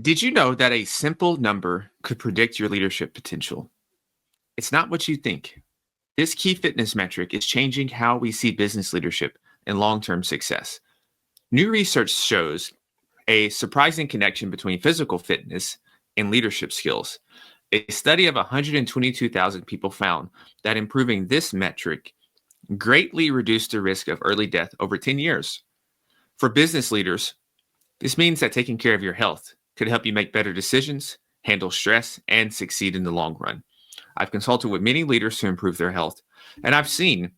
Did you know that a simple number could predict your leadership potential? It's not what you think. This key fitness metric is changing how we see business leadership and long term success. New research shows a surprising connection between physical fitness and leadership skills. A study of 122,000 people found that improving this metric greatly reduced the risk of early death over 10 years. For business leaders, this means that taking care of your health could help you make better decisions, handle stress, and succeed in the long run. I've consulted with many leaders to improve their health, and I've seen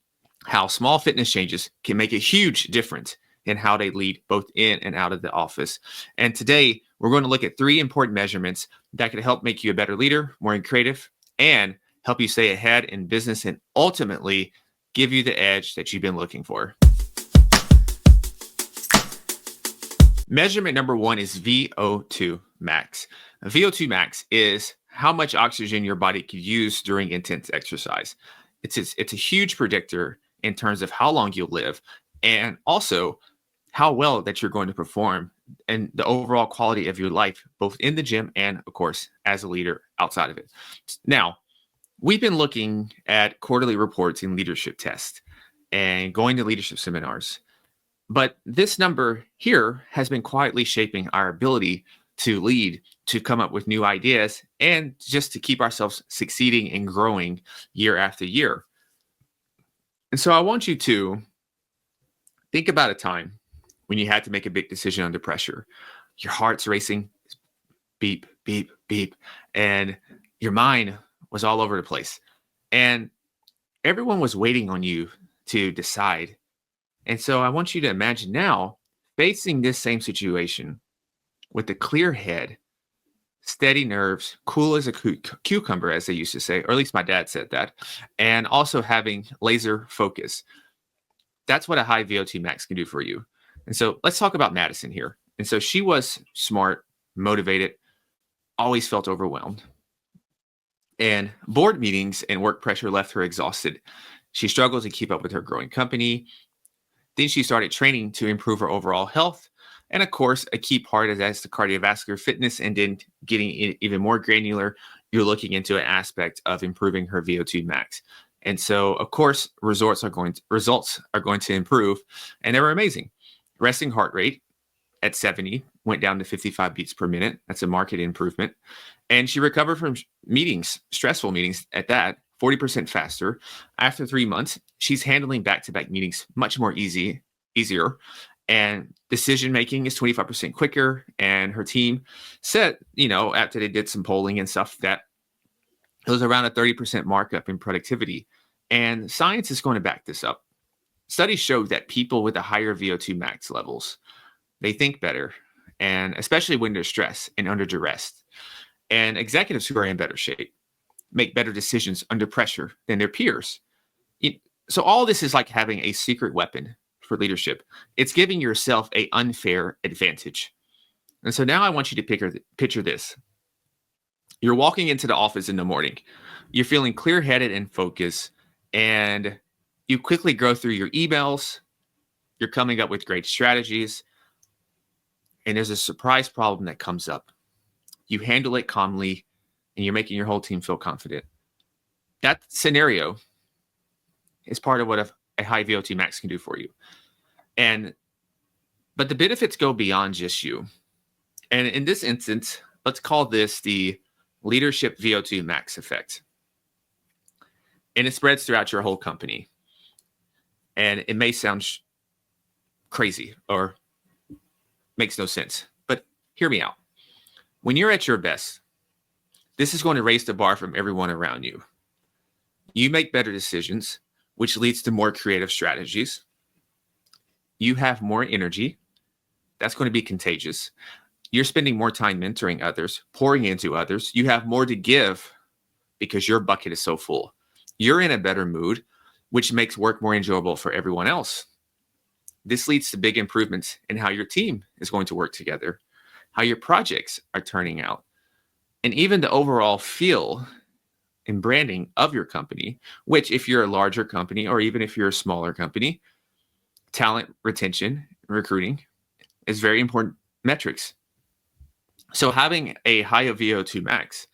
how small fitness changes can make a huge difference in how they lead both in and out of the office. And today, we're going to look at three important measurements that could help make you a better leader, more creative, and help you stay ahead in business and ultimately give you the edge that you've been looking for. Measurement number one is VO2 max. VO2 max is how much oxygen your body could use during intense exercise. It's a huge predictor in terms of how long you'll live and also how well that you're going to perform and the overall quality of your life, both in the gym and, of course, as a leader outside of it. Now, we've been looking at quarterly reports and leadership tests and going to leadership seminars. But this number here has been quietly shaping our ability to lead, to come up with new ideas, and just to keep ourselves succeeding and growing year after year. And so I want you to think about a time when you had to make a big decision under pressure. Your heart's racing, beep, beep, beep, and your mind was all over the place. And everyone was waiting on you to decide. And so I want you to imagine now facing this same situation with a clear head, steady nerves, cool as a cucumber, as they used to say, or at least my dad said that, and also having laser focus. That's what a high VO2 max can do for you. And so let's talk about Madison here. And so she was smart, motivated, always felt overwhelmed. And board meetings and work pressure left her exhausted. She struggled to keep up with her growing company. Then she started training to improve her overall health. And of course, a key part is as the cardiovascular fitness, and then getting even more granular, you're looking into an aspect of improving her VO2 max. And so, of course, results are going to improve, and they were amazing. Resting heart rate at 70 went down to 55 beats per minute. That's a marked improvement. And she recovered from meetings, stressful meetings at that, 40% faster. After 3 months, she's handling back-to-back meetings much more easier. And decision-making is 25% quicker. And her team said, after they did some polling and stuff, that it was around a 30% markup in productivity. And science is going to back this up. Studies show that people with a higher VO2 max levels, they think better, and especially when they're stressed and under duress. And executives who are in better shape make better decisions under pressure than their peers. So all this is like having a secret weapon for leadership. It's giving yourself an unfair advantage. And so now I want you to picture this. You're walking into the office in the morning. You're feeling clear-headed and focused, and you quickly go through your emails. You're coming up with great strategies, and there's a surprise problem that comes up. You handle it calmly, and you're making your whole team feel confident. That scenario is part of what a high VO2 max can do for you. But the benefits go beyond just you. And in this instance, let's call this the leadership VO2 max effect. And it spreads throughout your whole company. And it may sound crazy or makes no sense, but hear me out. When you're at your best, this is going to raise the bar from everyone around you. You make better decisions, which leads to more creative strategies. You have more energy. That's going to be contagious. You're spending more time mentoring others, pouring into others. You have more to give because your bucket is so full. You're in a better mood, which makes work more enjoyable for everyone else. This leads to big improvements in how your team is going to work together, how your projects are turning out, and even the overall feel and branding of your company, which if you're a larger company or even if you're a smaller company, talent retention, recruiting is very important metrics. So having a high VO2 max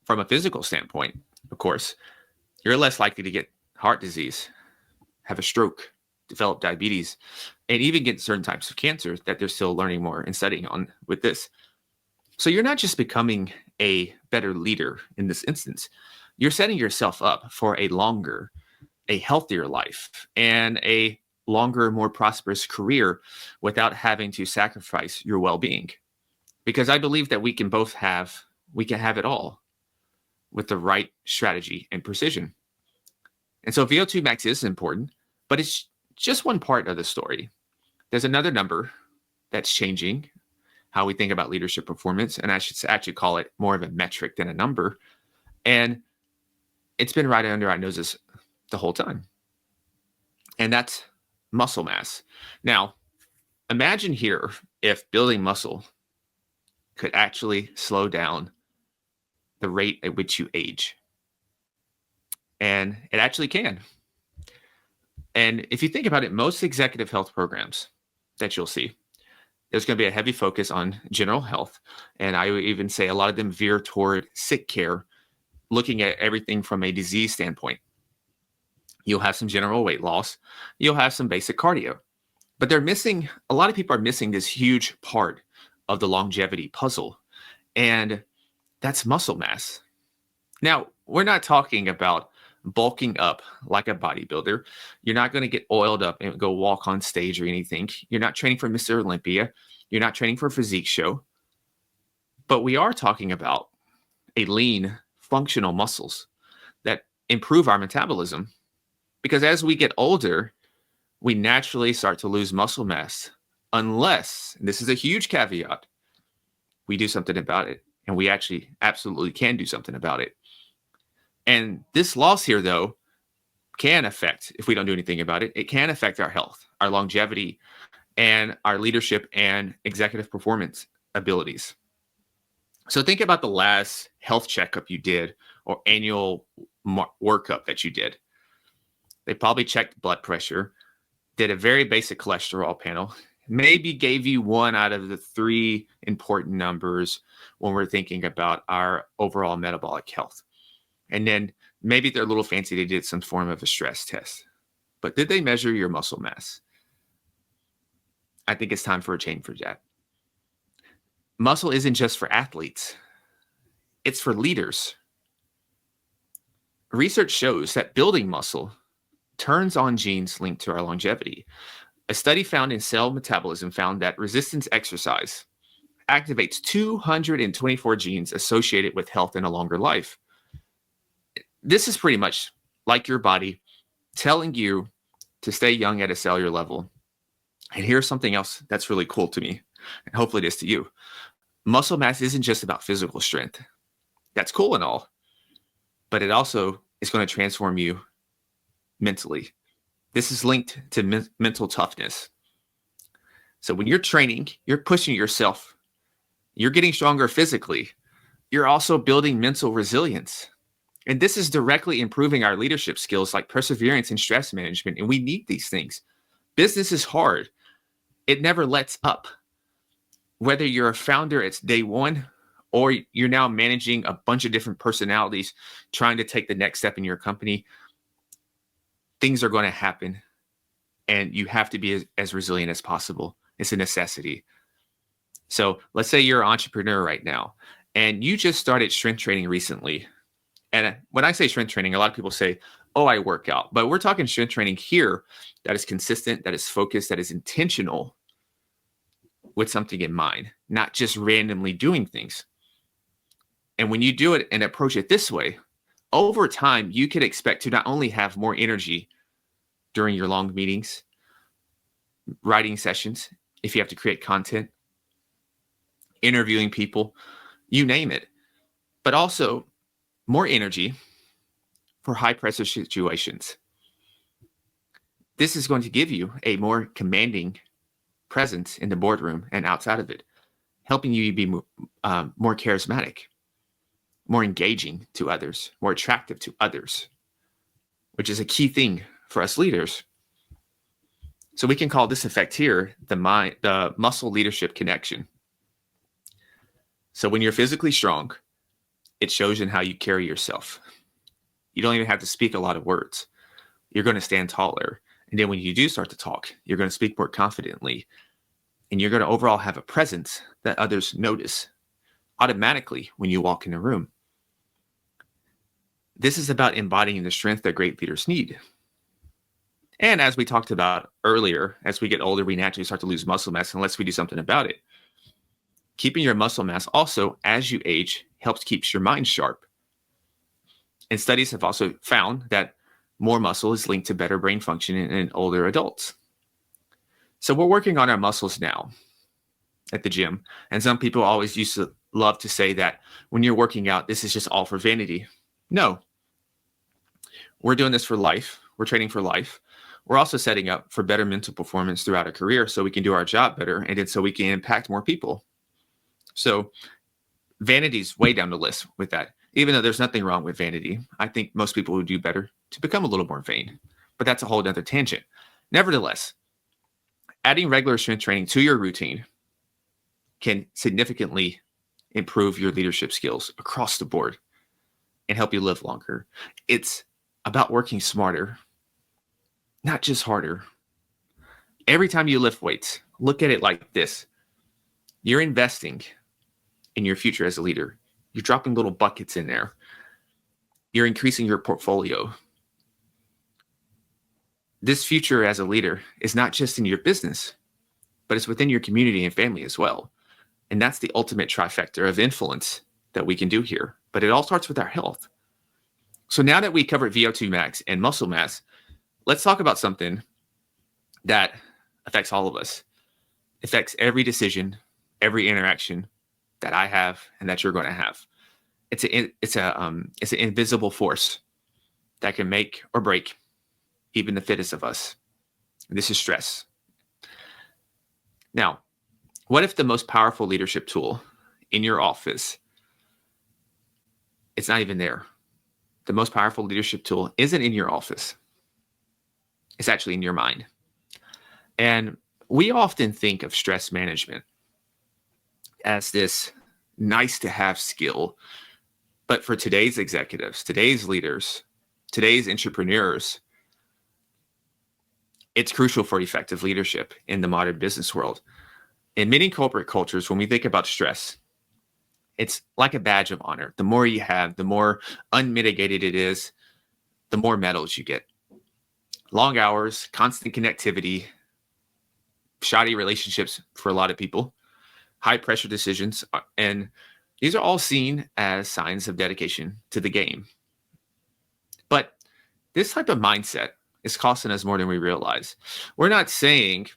from a physical standpoint, of course, you're less likely to get heart disease, have a stroke, develop diabetes, and even get certain types of cancer that they're still learning more and studying on with this. So you're not just becoming a better leader in this instance, you're setting yourself up for a longer, a healthier life and a longer, more prosperous career without having to sacrifice your well-being. Because I believe that we can have it all with the right strategy and precision. And so VO2 max is important, but it's just one part of the story. There's another number that's changing how we think about leadership performance. And I should actually call it more of a metric than a number. And it's been right under our noses the whole time. And that's muscle mass. Now, imagine here if building muscle could actually slow down the rate at which you age. And it actually can. And if you think about it, most executive health programs that you'll see, there's going to be a heavy focus on general health. And I would even say a lot of them veer toward sick care, looking at everything from a disease standpoint. You'll have some general weight loss. You'll have some basic cardio. But a lot of people are missing this huge part of the longevity puzzle. And that's muscle mass. Now, we're not talking about bulking up like a bodybuilder. You're not going to get oiled up and go walk on stage or anything. You're not training for Mr. Olympia. You're not training for a physique show. But we are talking about a lean, functional muscles that improve our metabolism. Because as we get older, we naturally start to lose muscle mass unless, and this is a huge caveat, we do something about it. And we actually absolutely can do something about it. And this loss here, though, can affect, if we don't do anything about it, it can affect our health, our longevity, and our leadership and executive performance abilities. So think about the last health checkup you did or annual workup that you did. They probably checked blood pressure, did a very basic cholesterol panel, maybe gave you one out of the three important numbers when we're thinking about our overall metabolic health. And then maybe they're a little fancy, they did some form of a stress test. But did they measure your muscle mass? I think it's time for a change for that. Muscle isn't just for athletes, it's for leaders. Research shows that building muscle turns on genes linked to our longevity. A study found in Cell Metabolism found that resistance exercise activates 224 genes associated with health and a longer life. This is pretty much like your body telling you to stay young at a cellular level. And here's something else that's really cool to me, and hopefully it is to you. Muscle mass isn't just about physical strength. That's cool and all, but it also is going to transform you mentally. This is linked to mental toughness. So when you're training, you're pushing yourself. You're getting stronger physically. You're also building mental resilience. And this is directly improving our leadership skills like perseverance and stress management. And we need these things. Business is hard. It never lets up. Whether you're a founder, it's day one, or you're now managing a bunch of different personalities trying to take the next step in your company, things are going to happen. And you have to be as resilient as possible. It's a necessity. So let's say you're an entrepreneur right now, and you just started strength training recently. And when I say strength training, a lot of people say, oh, I work out. But we're talking strength training here that is consistent, that is focused, that is intentional with something in mind, not just randomly doing things. And when you do it and approach it this way, over time, you can expect to not only have more energy during your long meetings, writing sessions, if you have to create content, interviewing people, you name it, but also more energy for high pressure situations. This is going to give you a more commanding presence in the boardroom and outside of it, helping you be more charismatic, more engaging to others, more attractive to others, which is a key thing for us leaders. So we can call this effect here the muscle leadership connection. So when you're physically strong, it shows in how you carry yourself. You don't even have to speak a lot of words. You're going to stand taller. And then when you do start to talk, you're going to speak more confidently. And you're going to overall have a presence that others notice automatically when you walk in a room. This is about embodying the strength that great leaders need. And as we talked about earlier, as we get older, we naturally start to lose muscle mass unless we do something about it. Keeping your muscle mass also, as you age, helps keeps your mind sharp. And studies have also found that more muscle is linked to better brain function in older adults. So we're working on our muscles now at the gym. And some people always used to love to say that when you're working out, this is just all for vanity. No, we're doing this for life. We're training for life. We're also setting up for better mental performance throughout our career so we can do our job better and then so we can impact more people. So vanity's way down the list with that. Even though there's nothing wrong with vanity, I think most people would do better to become a little more vain. But that's a whole other tangent. Nevertheless, adding regular strength training to your routine can significantly improve your leadership skills across the board and help you live longer. It's about working smarter, not just harder. Every time you lift weights, look at it like this. You're investing in your future as a leader. You're dropping little buckets in there. You're increasing your portfolio. This future as a leader is not just in your business, but it's within your community and family as well. And that's the ultimate trifecta of influence that we can do here. But it all starts with our health. So now that we covered VO2 max and muscle mass, let's talk about something that affects all of us. It affects every decision, every interaction that I have and that you're going to have. It's an invisible force that can make or break even the fittest of us. This is stress. Now, what if the most powerful leadership tool in your office, it's not even there? The most powerful leadership tool isn't in your office. It's actually in your mind. And we often think of stress management as this nice to have skill. But for today's executives, today's leaders, today's entrepreneurs, it's crucial for effective leadership in the modern business world. In many corporate cultures, when we think about stress, it's like a badge of honor. The more you have, the more unmitigated it is, the more medals you get. Long hours, constant connectivity, shoddy relationships for a lot of people, high pressure decisions, and these are all seen as signs of dedication to the game. But this type of mindset is costing us more than we realize. We're not saying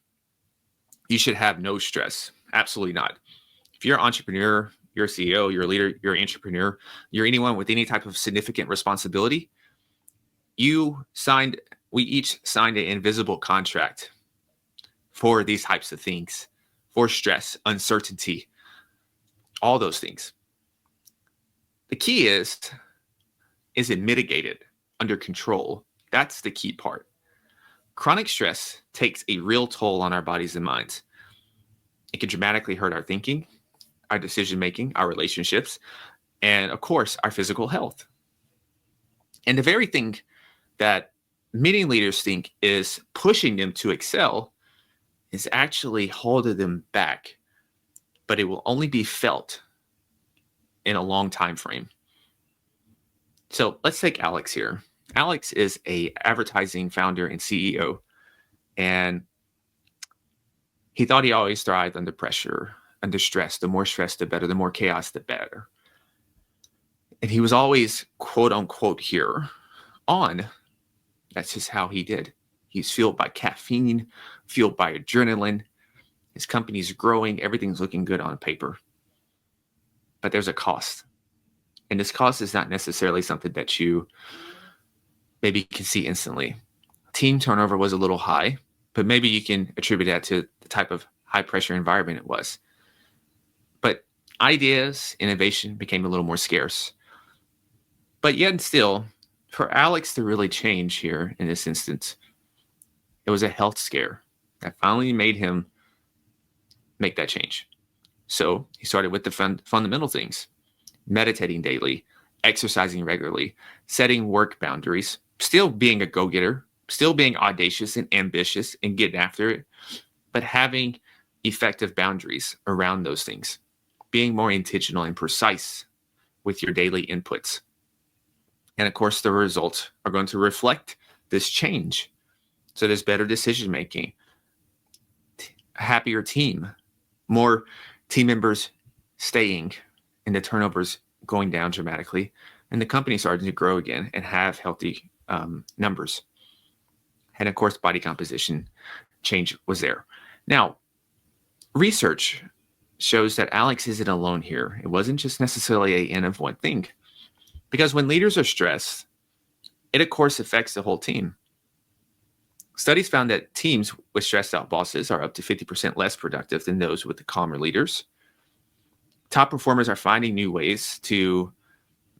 you should have no stress. Absolutely not. If you're an entrepreneur, you're a CEO, you're a leader, you're an entrepreneur, you're anyone with any type of significant responsibility, we each signed an invisible contract for these types of things, for stress, uncertainty, all those things. The key is it mitigated, under control? That's the key part. Chronic stress takes a real toll on our bodies and minds. It can dramatically hurt our thinking, our decision-making, our relationships, and of course, our physical health. And the very thing that many leaders think is pushing them to excel is actually holding them back, but it will only be felt in a long time frame. So let's take Alex here. Alex is a advertising founder and CEO, and he thought he always thrived under pressure, under stress. The more stress, the better. The more chaos, the better. And he was always, quote unquote, here on. That's just how he did. He's fueled by caffeine, fueled by adrenaline. His company's growing. Everything's looking good on paper. But there's a cost. And this cost is not necessarily something that you maybe can see instantly. Team turnover was a little high, but maybe you can attribute that to the type of high pressure environment it was. But ideas, innovation became a little more scarce. But yet and still, for Alex to really change here in this instance, it was a health scare that finally made him make that change. So he started with the fundamental things: meditating daily, exercising regularly, setting work boundaries, still being a go-getter, still being audacious and ambitious and getting after it, but having effective boundaries around those things, being more intentional and precise with your daily inputs. And of course, the results are going to reflect this change. So there's better decision making, a happier team, more team members staying, and the turnovers going down dramatically, and the company starting to grow again and have healthy numbers. And of course, body composition change was there. Now, research shows that Alex isn't alone here. It wasn't just necessarily a end of one thing, because when leaders are stressed, it of course affects the whole team. Studies found that teams with stressed out bosses are up to 50% less productive than those with the calmer leaders. Top performers are finding new ways to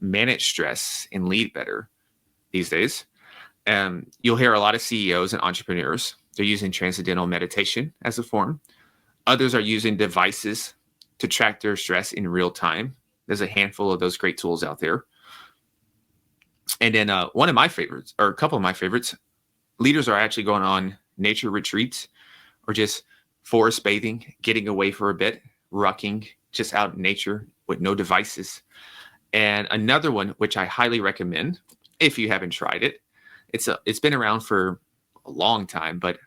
manage stress and lead better these days. You'll hear a lot of CEOs and entrepreneurs, they're using transcendental meditation as a form. Others are using devices to track their stress in real time. There's a handful of those great tools out there. And then one of my favorites, or a couple of my favorites, leaders are actually going on nature retreats or just forest bathing, getting away for a bit, rucking, just out in nature with no devices. And another one, which I highly recommend if you haven't tried it, it's been around for a long time, but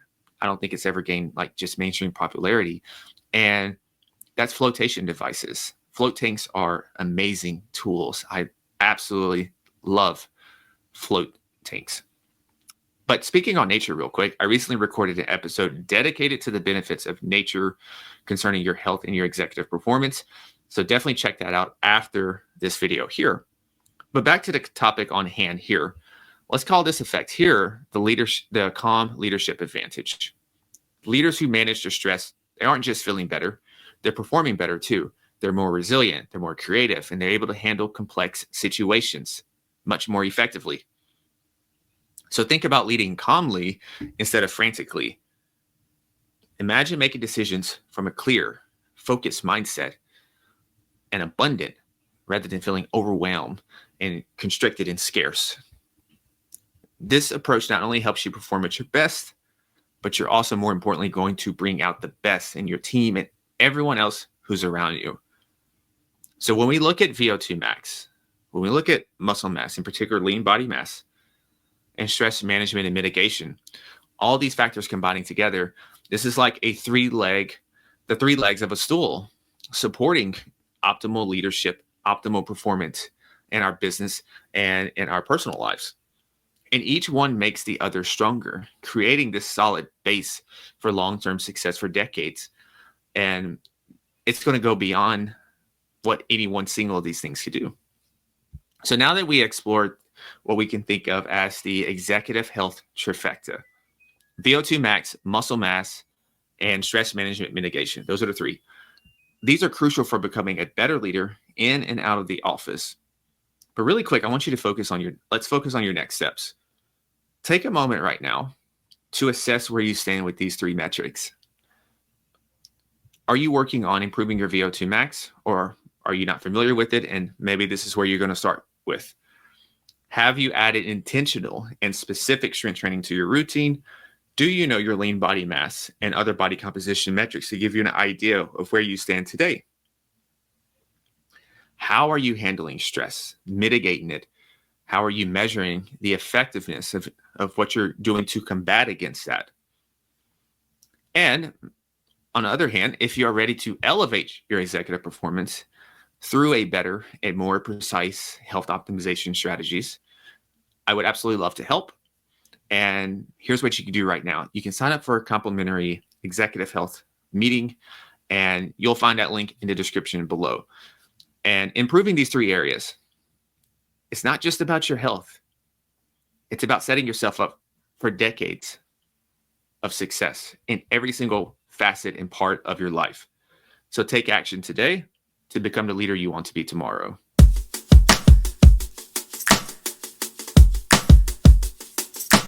I don't think it's ever gained like just mainstream popularity. And that's flotation devices. Float tanks are amazing tools. I absolutely love float tanks. But speaking on nature real quick, I recently recorded an episode dedicated to the benefits of nature concerning your health and your executive performance. So definitely check that out after this video here. But back to the topic on hand here. Let's call this effect here the calm leadership advantage. Leaders who manage their stress, they aren't just feeling better, they're performing better too. They're more resilient, they're more creative, and they're able to handle complex situations much more effectively. So think about leading calmly instead of frantically. Imagine making decisions from a clear, focused mindset and abundant rather than feeling overwhelmed and constricted and scarce. This approach not only helps you perform at your best, but you're also more importantly going to bring out the best in your team and everyone else who's around you. So when we look at VO2 max, when we look at muscle mass, in particular lean body mass, and stress management and mitigation, all these factors combining together, this is like the three legs of a stool supporting optimal leadership, optimal performance in our business and in our personal lives. And each one makes the other stronger, creating this solid base for long-term success for decades. And it's going to go beyond what any one single of these things could do. So now that we explored what we can think of as the executive health trifecta, VO2 max, muscle mass, and stress management mitigation, those are the three. These are crucial for becoming a better leader in and out of the office. But really quick, I want you to let's focus on your next steps. Take a moment right now to assess where you stand with these three metrics. Are you working on improving your VO2 max, or are you not familiar with it? And maybe this is where you're going to start with. Have you added intentional and specific strength training to your routine? Do you know your lean body mass and other body composition metrics to give you an idea of where you stand today? How are you handling stress, mitigating it? How are you measuring the effectiveness of what you're doing to combat against that? And on the other hand, if you are ready to elevate your executive performance through a better and more precise health optimization strategies, I would absolutely love to help. And here's what you can do right now. You can sign up for a complimentary executive health meeting, and you'll find that link in the description below. And improving these three areas, it's not just about your health. It's about setting yourself up for decades of success in every single facet and part of your life. So take action today to become the leader you want to be tomorrow.